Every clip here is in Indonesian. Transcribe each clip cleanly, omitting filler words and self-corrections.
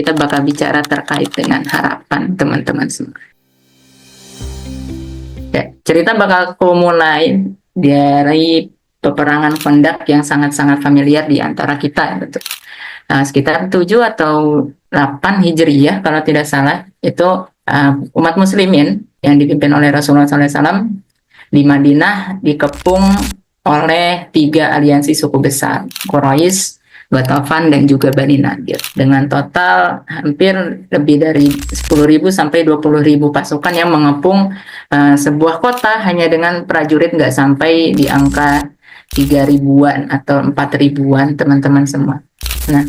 kita bakal bicara terkait dengan harapan teman-teman semua. Ya, cerita bakal aku mulai dari peperangan Kondak yang sangat-sangat familiar di antara kita. Betul. Nah, sekitar 7 atau 8 Hijriyah kalau tidak salah, itu umat muslimin yang dipimpin oleh Rasulullah SAW di Madinah dikepung oleh 3 aliansi suku besar, Quraisy, Ghatafan, dan juga Bani Nadir, dengan total hampir lebih dari 10.000 sampai 20.000 pasukan yang mengepung sebuah kota hanya dengan prajurit nggak sampai di angka 3.000-an atau 4.000-an teman-teman semua. Nah,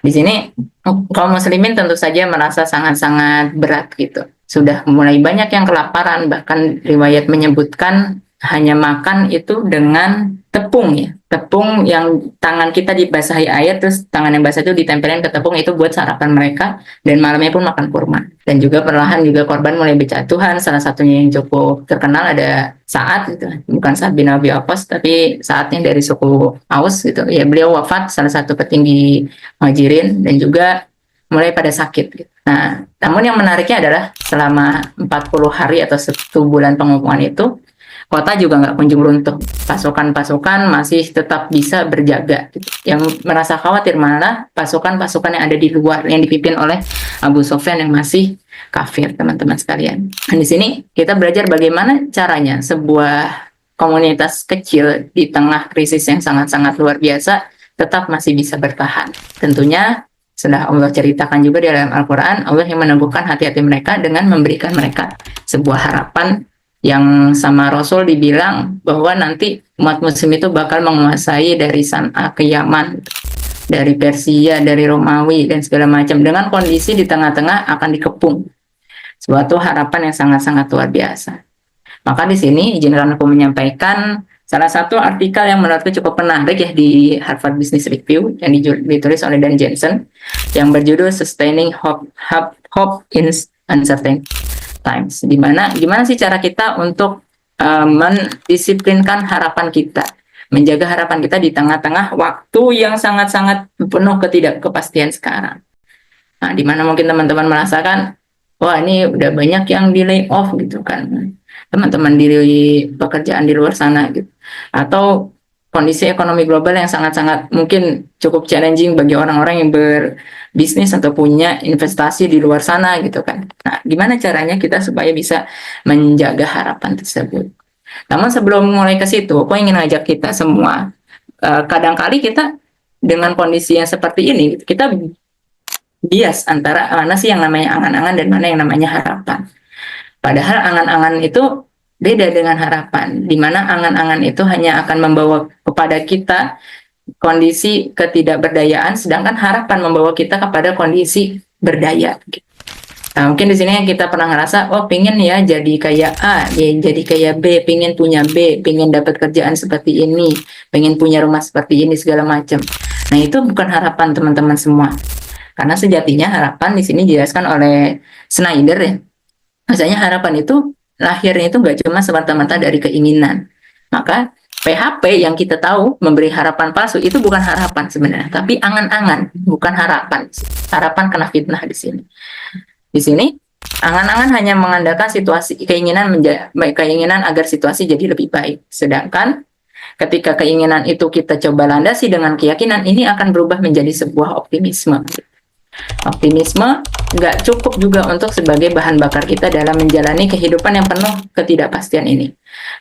di sini kaum muslimin tentu saja merasa sangat-sangat berat gitu. Sudah mulai banyak yang kelaparan, bahkan riwayat menyebutkan hanya makan itu dengan tepung ya. Tepung yang tangan kita dibasahi air, terus tangan yang basah itu ditempelin ke tepung, itu buat sarapan mereka, dan malamnya pun makan kurma. Dan juga perlahan juga korban mulai berjatuhan. Salah satunya yang cukup terkenal ada Sa'ad gitu, bukan Sa'ad bin Abi Waqqas, tapi Sa'adnya dari suku Aus gitu. Ya, beliau wafat, salah satu petinggi Muhajirin, dan juga mulai pada sakit gitu. Nah, namun yang menariknya adalah selama 40 hari atau 1 bulan pengepungan itu, kota juga nggak kunjung runtuh. Pasukan-pasukan masih tetap bisa berjaga gitu. Yang merasa khawatir malah pasukan-pasukan yang ada di luar yang dipimpin oleh Abu Sufyan yang masih kafir, teman-teman sekalian. Dan di sini kita belajar bagaimana caranya sebuah komunitas kecil di tengah krisis yang sangat-sangat luar biasa tetap masih bisa bertahan. Tentunya sudah Allah ceritakan juga di dalam Al-Quran, Allah yang meneguhkan hati-hati mereka dengan memberikan mereka sebuah harapan yang sama Rasul dibilang bahwa nanti umat muslim itu bakal menguasai dari San'a ke Yaman, dari Persia, dari Romawi, dan segala macam, dengan kondisi di tengah-tengah akan dikepung. Suatu harapan yang sangat-sangat luar biasa. Maka di sini izinkan aku menyampaikan salah satu artikel yang menurutku cukup menarik ya di Harvard Business Review yang ditulis oleh Dan Jensen yang berjudul Sustaining Hope in Uncertain Times. Gimana sih cara kita untuk mendisiplinkan harapan kita, menjaga harapan kita di tengah-tengah waktu yang sangat-sangat penuh ketidakpastian sekarang. Nah, dimana mungkin teman-teman merasakan, wah ini udah banyak yang di lay off gitu kan, teman-teman di pekerjaan di luar sana gitu, atau kondisi ekonomi global yang sangat-sangat mungkin cukup challenging bagi orang-orang yang berbisnis atau punya investasi di luar sana gitu kan. Nah, gimana caranya kita supaya bisa menjaga harapan tersebut? Namun sebelum mulai ke situ, aku ingin ngajak kita semua, kadang-kali kita dengan kondisi yang seperti ini, kita bias antara mana sih yang namanya angan-angan dan mana yang namanya harapan. Padahal angan-angan itu beda dengan harapan, di mana angan-angan itu hanya akan membawa kepada kita kondisi ketidakberdayaan, sedangkan harapan membawa kita kepada kondisi berdaya. Nah, mungkin di sini kita pernah ngerasa, oh pengen ya jadi kayak A, ya jadi kayak B, pengen punya B, pengen dapat kerjaan seperti ini, pengen punya rumah seperti ini, segala macam. Nah, itu bukan harapan teman-teman semua. Karena sejatinya harapan di sini dijelaskan oleh Snyder ya. Maksudnya harapan itu lahirnya itu nggak cuma semata-mata dari keinginan. Maka PHP yang kita tahu memberi harapan palsu itu bukan harapan sebenarnya, tapi angan-angan, bukan harapan. Harapan kena fitnah di sini. Di sini angan-angan hanya mengandalkan situasi keinginan agar situasi jadi lebih baik. Sedangkan ketika keinginan itu kita coba landasi dengan keyakinan, ini akan berubah menjadi sebuah optimisme. Optimisme nggak cukup juga untuk sebagai bahan bakar kita dalam menjalani kehidupan yang penuh ketidakpastian ini.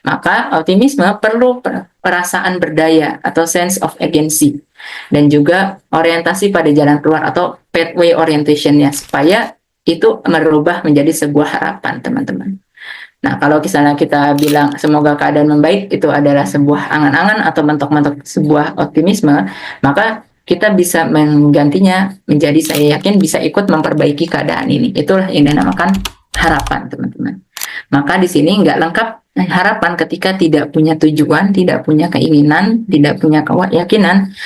Maka optimisme perlu perasaan berdaya atau sense of agency, dan juga orientasi pada jalan keluar atau pathway orientation-nya, supaya itu merubah menjadi sebuah harapan, teman-teman. Nah, kalau misalnya kita bilang semoga keadaan membaik, itu adalah sebuah angan-angan atau mentok-mentok sebuah optimisme, maka kita bisa menggantinya menjadi saya yakin bisa ikut memperbaiki keadaan ini. Itulah yang dinamakan harapan, teman-teman. Maka di sini nggak lengkap harapan ketika tidak punya tujuan, tidak punya keinginan, tidak punya keyakinan,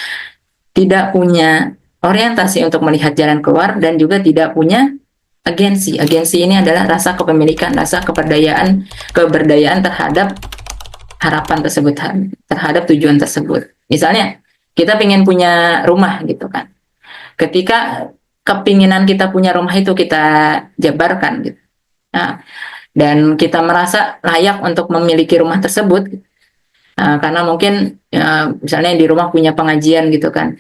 tidak punya orientasi untuk melihat jalan keluar, dan juga tidak punya agensi. Agensi ini adalah rasa kepemilikan, rasa keberdayaan terhadap harapan tersebut, terhadap tujuan tersebut. Misalnya, kita pengen punya rumah gitu kan. Ketika kepinginan kita punya rumah itu kita jabarkan gitu. Nah, dan kita merasa layak untuk memiliki rumah tersebut. Karena mungkin misalnya di rumah punya pengajian gitu kan,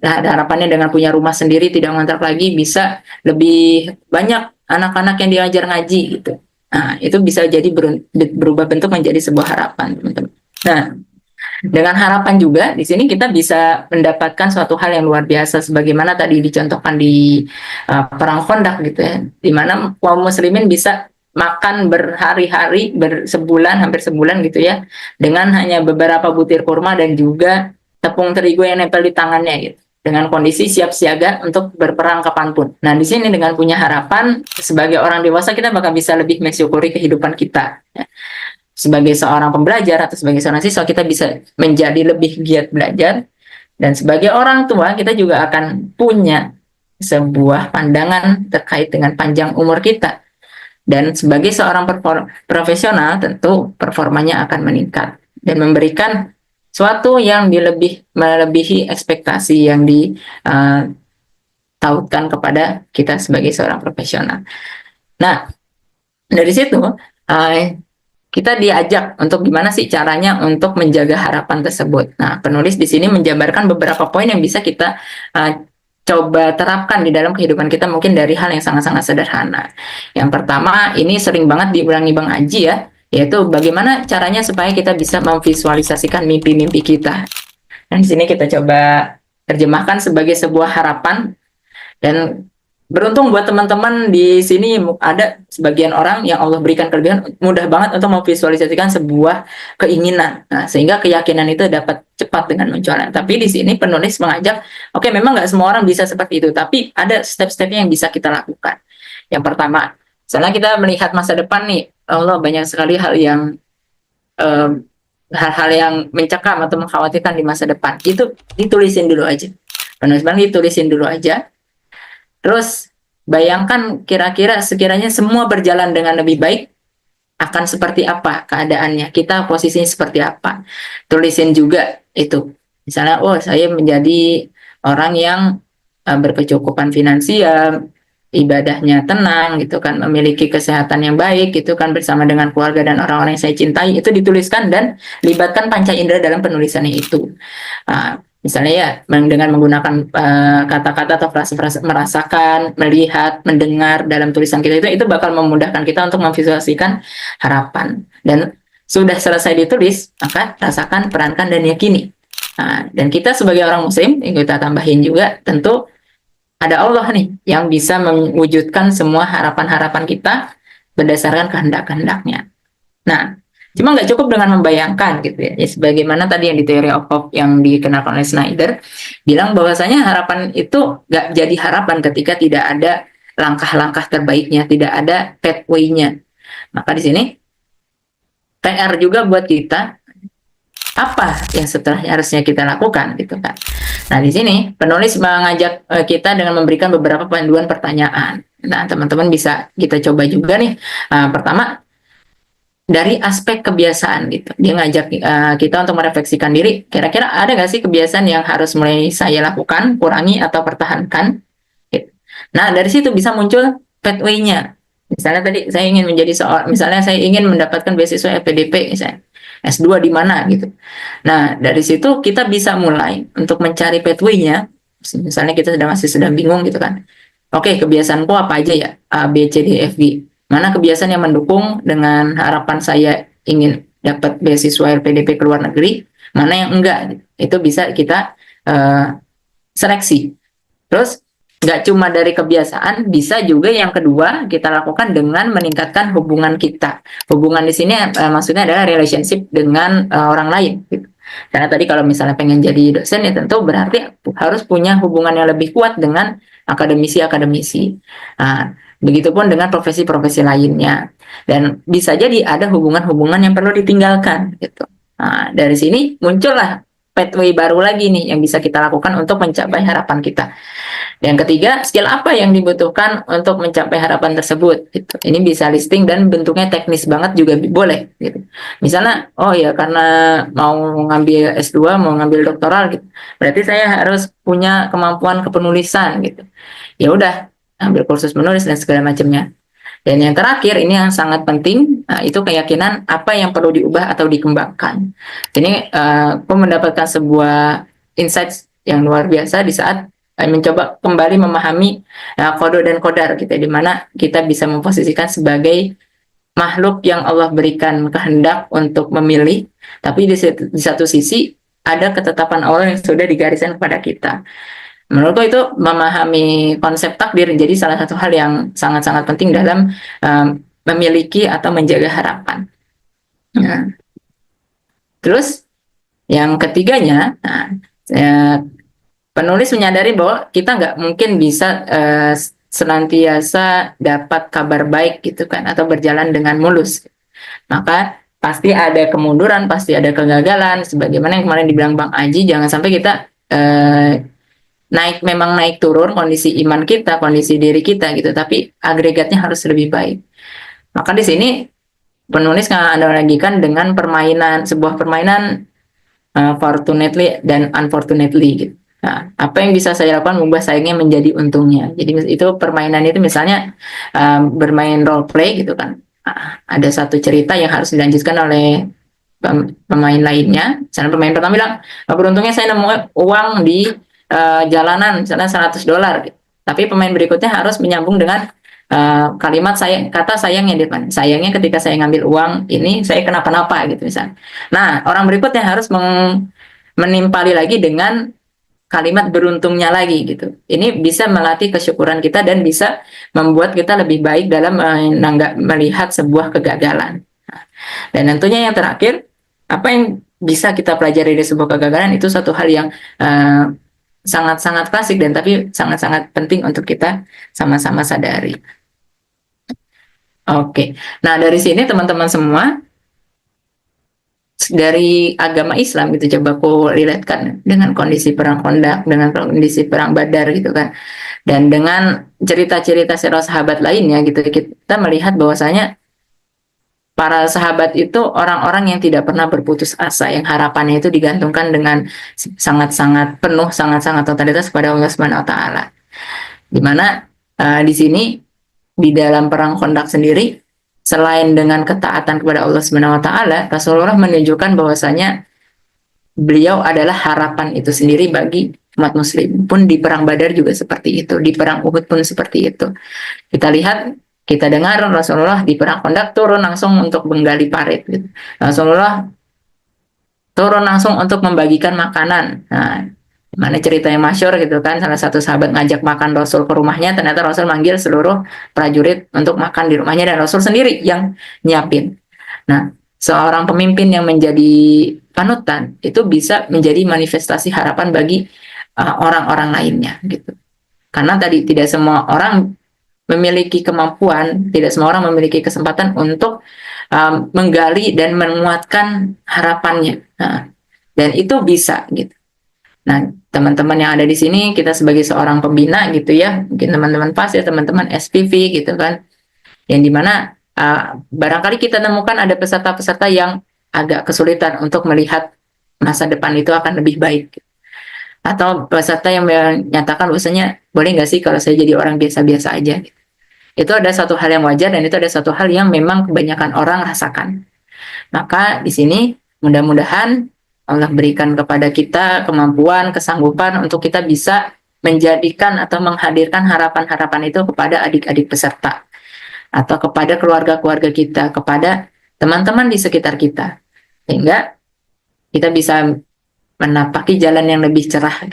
ada harapannya dengan punya rumah sendiri tidak ngontrak lagi bisa lebih banyak anak-anak yang diajar ngaji gitu. Nah, itu bisa jadi berubah bentuk menjadi sebuah harapan, teman-teman. Nah, dengan harapan juga di sini kita bisa mendapatkan suatu hal yang luar biasa sebagaimana tadi dicontohkan di perang Khandaq gitu ya, di mana kaum muslimin bisa makan berhari-hari, bersebulan, hampir sebulan gitu ya, dengan hanya beberapa butir kurma dan juga tepung terigu yang nempel di tangannya gitu. Dengan kondisi siap siaga untuk berperang kapanpun. Nah, di sini dengan punya harapan sebagai orang dewasa kita bakal bisa lebih mensyukuri kehidupan kita. Ya. Sebagai seorang pembelajar atau sebagai seorang siswa kita bisa menjadi lebih giat belajar, dan sebagai orang tua kita juga akan punya sebuah pandangan terkait dengan panjang umur kita, dan sebagai seorang profesional tentu performanya akan meningkat dan memberikan suatu yang melebihi ekspektasi yang ditautkan kepada kita sebagai seorang profesional. Nah, dari situ kita diajak untuk gimana sih caranya untuk menjaga harapan tersebut. Nah, penulis di sini menjabarkan beberapa poin yang bisa kita coba terapkan di dalam kehidupan kita, mungkin dari hal yang sangat-sangat sederhana. Yang pertama, ini sering banget diulangi Bang Aji ya, yaitu bagaimana caranya supaya kita bisa memvisualisasikan mimpi-mimpi kita. Dan di sini kita coba terjemahkan sebagai sebuah harapan. Dan beruntung buat teman-teman di sini ada sebagian orang yang Allah berikan kelebihan mudah banget untuk memvisualisasikan sebuah keinginan. Nah, sehingga keyakinan itu dapat cepat dengan munculnya. Tapi di sini penulis mengajak, oke, memang nggak semua orang bisa seperti itu, tapi ada step-stepnya yang bisa kita lakukan. Yang pertama, misalnya kita melihat masa depan nih, Allah banyak sekali hal-hal yang mencekam atau mengkhawatirkan di masa depan. Itu ditulisin dulu aja. Penulis bilang ditulisin dulu aja. Terus bayangkan kira-kira sekiranya semua berjalan dengan lebih baik, akan seperti apa keadaannya, kita posisinya seperti apa. Tulisin juga itu. Misalnya, oh saya menjadi orang yang berkecukupan finansial, ibadahnya tenang gitu kan, memiliki kesehatan yang baik gitu kan, bersama dengan keluarga dan orang-orang yang saya cintai. Itu dituliskan dan libatkan panca indera dalam penulisannya itu. Misalnya ya dengan menggunakan kata-kata atau frase-frase merasakan, melihat, mendengar dalam tulisan kita itu bakal memudahkan kita untuk memvisualisasikan harapan. Dan sudah selesai ditulis, maka rasakan, perankan, dan yakini. Dan kita sebagai orang muslim, yang kita tambahin juga, tentu ada Allah nih yang bisa mewujudkan semua harapan-harapan kita berdasarkan kehendak-kehendaknya. Nah, cuma nggak cukup dengan membayangkan gitu ya. Sebagaimana tadi yang di Theory of Hope yang dikenalkan oleh Snyder, bilang bahwasanya harapan itu nggak jadi harapan ketika tidak ada langkah-langkah terbaiknya, tidak ada pathway-nya. Maka di sini PR juga buat kita, apa yang setelahnya harusnya kita lakukan gitu kan. Nah, di sini penulis mengajak kita dengan memberikan beberapa panduan pertanyaan. Nah, teman-teman bisa kita coba juga nih. Pertama, dari aspek kebiasaan gitu. Dia ngajak kita untuk merefleksikan diri, kira-kira ada nggak sih kebiasaan yang harus mulai saya lakukan, kurangi, atau pertahankan? Gitu. Nah, dari situ bisa muncul pathway-nya. Misalnya tadi saya ingin menjadi misalnya saya ingin mendapatkan beasiswa FPDP, misalnya S2 di mana gitu. Nah, dari situ kita bisa mulai untuk mencari pathway-nya. Misalnya kita sedang bingung gitu kan. Oke, kebiasaanku apa aja ya? A, B, C, D, F, G. Mana kebiasaan yang mendukung dengan harapan saya ingin dapat beasiswa LPDP ke luar negeri, mana yang enggak. Itu bisa kita seleksi. Terus nggak cuma dari kebiasaan, bisa juga yang kedua kita lakukan dengan meningkatkan hubungan kita. Hubungan di sini maksudnya adalah relationship dengan orang lain. Gitu. Karena tadi kalau misalnya pengen jadi dosen ya tentu berarti harus punya hubungan yang lebih kuat dengan akademisi-akademisi. Begitupun dengan profesi-profesi lainnya. Dan bisa jadi ada hubungan-hubungan yang perlu ditinggalkan gitu. Dari sini muncullah pathway baru lagi nih yang bisa kita lakukan untuk mencapai harapan kita. Dan ketiga, skill apa yang dibutuhkan untuk mencapai harapan tersebut? Gitu. Ini bisa listing dan bentuknya teknis banget juga boleh. Gitu. Misalnya, oh ya karena mau ngambil S2, mau ngambil doktoral, gitu. Berarti saya harus punya kemampuan kepenulisan. Gitu. Ya udah, ambil kursus menulis dan segala macamnya. Dan yang terakhir, ini yang sangat penting, itu keyakinan apa yang perlu diubah atau dikembangkan. Ini aku mendapatkan sebuah insight yang luar biasa di saat mencoba kembali memahami qada dan qadar kita, di mana kita bisa memposisikan sebagai makhluk yang Allah berikan kehendak untuk memilih, tapi di satu sisi ada ketetapan Allah yang sudah digariskan kepada kita. Menurutku itu memahami konsep takdir jadi salah satu hal yang sangat-sangat penting dalam memiliki atau menjaga harapan. Nah, terus yang ketiganya, penulis menyadari bahwa kita nggak mungkin bisa senantiasa dapat kabar baik gitu kan, atau berjalan dengan mulus. Maka pasti ada kemunduran, pasti ada kegagalan. Sebagaimana yang kemarin dibilang Bang Aji, jangan sampai kita memang naik turun kondisi iman kita, kondisi diri kita gitu, tapi agregatnya harus lebih baik. Maka di sini penulis akan analogikan dengan sebuah permainan fortunately dan unfortunately gitu. Nah, apa yang bisa saya lakukan mengubah sayangnya menjadi untungnya. Jadi itu permainan itu misalnya bermain role play gitu kan. Ada satu cerita yang harus dilanjutkan oleh pemain lainnya. Misalnya pemain pertama bilang, beruntungnya saya nemu uang di jalanan misalnya $100 gitu. Tapi pemain berikutnya harus menyambung dengan kalimat kata sayangnya di depan. Sayangnya ketika saya ngambil uang ini saya kenapa-napa gitu misalnya. Nah, orang berikutnya harus menimpali lagi dengan kalimat beruntungnya lagi gitu. Ini bisa melatih kesyukuran kita dan bisa membuat kita lebih baik dalam melihat sebuah kegagalan. Dan tentunya yang terakhir, apa yang bisa kita pelajari dari sebuah kegagalan itu satu hal yang sangat-sangat klasik dan tapi sangat-sangat penting untuk kita sama-sama sadari. Oke, nah dari sini teman-teman semua dari agama Islam gitu, coba aku relatekan dengan kondisi perang Khandaq, dengan kondisi perang Badar gitu kan, dan dengan cerita-cerita sirah sahabat lainnya gitu, kita melihat bahwasanya para sahabat itu orang-orang yang tidak pernah berputus asa, yang harapannya itu digantungkan dengan sangat-sangat penuh, sangat-sangat totalitas kepada Allah Subhanahu wa taala. Dimana di sini di dalam perang Khandaq sendiri, selain dengan ketaatan kepada Allah Subhanahu wa taala, Rasulullah menunjukkan bahwasanya beliau adalah harapan itu sendiri bagi umat muslim. Pun di perang Badar juga seperti itu, di perang Uhud pun seperti itu. Kita dengar Rasulullah di perang Khandaq turun langsung untuk menggali parit. Gitu. Rasulullah turun langsung untuk membagikan makanan. Nah, mana cerita yang masyhur gitu kan, salah satu sahabat ngajak makan Rasul ke rumahnya, ternyata Rasul manggil seluruh prajurit untuk makan di rumahnya dan Rasul sendiri yang nyiapin. Nah, seorang pemimpin yang menjadi panutan itu bisa menjadi manifestasi harapan bagi orang-orang lainnya gitu. Karena tadi tidak semua orang memiliki kemampuan, tidak semua orang memiliki kesempatan untuk menggali dan menguatkan harapannya. Nah, dan itu bisa gitu. Nah, teman-teman yang ada di sini, kita sebagai seorang pembina gitu ya, mungkin teman-teman PAS ya, teman-teman SPV gitu kan, yang dimana barangkali kita temukan ada peserta-peserta yang agak kesulitan untuk melihat masa depan itu akan lebih baik. Atau peserta yang menyatakan bahwasanya boleh nggak sih kalau saya jadi orang biasa-biasa aja. Itu ada satu hal yang wajar dan itu ada satu hal yang memang kebanyakan orang rasakan. Maka di sini mudah-mudahan Allah berikan kepada kita kemampuan, kesanggupan untuk kita bisa menjadikan atau menghadirkan harapan-harapan itu kepada adik-adik peserta atau kepada keluarga-keluarga kita, kepada teman-teman di sekitar kita. Sehingga kita bisa menapaki jalan yang lebih cerah.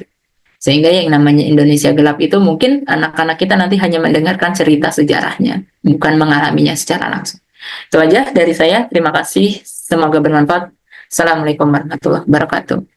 Sehingga yang namanya Indonesia gelap itu mungkin anak-anak kita nanti hanya mendengarkan cerita sejarahnya, bukan mengalaminya secara langsung. Itu aja dari saya. Terima kasih. Semoga bermanfaat. Assalamualaikum warahmatullahi wabarakatuh.